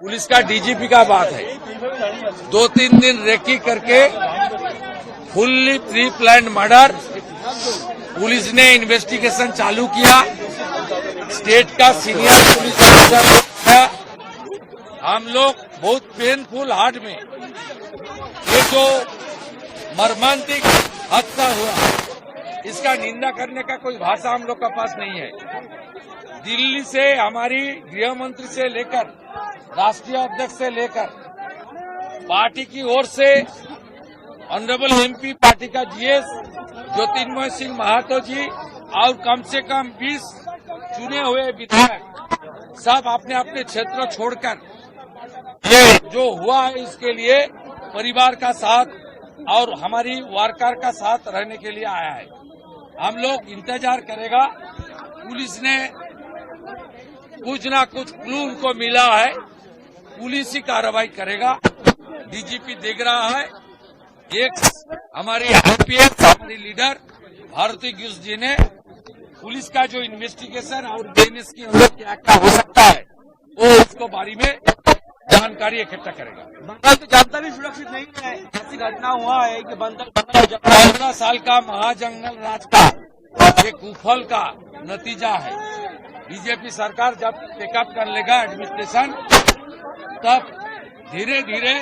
Police का DGP का बात है। 2-3 दिन रेकी करके fully pre plan murder, police ने इन्वेस्टिगेशन चालू किया। स्टेट का सीनियर पुलिस ऑफिसर है। हम लोग बहुत पेनफुल हार्ट में ये जो मर्मांतिक हादसा हुआ, इसका निंदा करने का कोई भाषा हम लोग के पास नहीं है। दिल्ली से हमारी गृह मंत्री से लेकर राष्ट्रीय अध्यक्ष से लेकर पार्टी की ओर से ऑनरेबल एमपी पार्टी का जीएस ज्योतिर्मय सिंह महातो जी और कम से कम 20 चुने हुए विधायक सब अपने अपने क्षेत्र छोड़कर ये जो हुआ है इसके लिए परिवार का साथ और हमारी वार्कर का साथ रहने के लिए आया है। हम लोग इंतजार करेगा। पुलिस ने कुछ ना कुछ क्लू उनको मिला है, पुलिस ही कार्रवाई करेगा। डीजीपी देख रहा है। एक हमारी आईपीएस हमारी लीडर भारती गिस जी ने पुलिस का जो इन्वेस्टिगेशन और बीएनएस की अंदर क्या क्या हो सकता है वो उसको बारे में जानकारी इकट्ठा करेगा। बंगाल तो जनता भी सुरक्षित नहीं है। ऐसी घटना हुआ है कि 15 साल का महाजंगल राज का एक कुफल का नतीजा है। बीजेपी सरकार जब टेकअप कर लेगा एडमिनिस्ट्रेशन, तब धीरे धीरे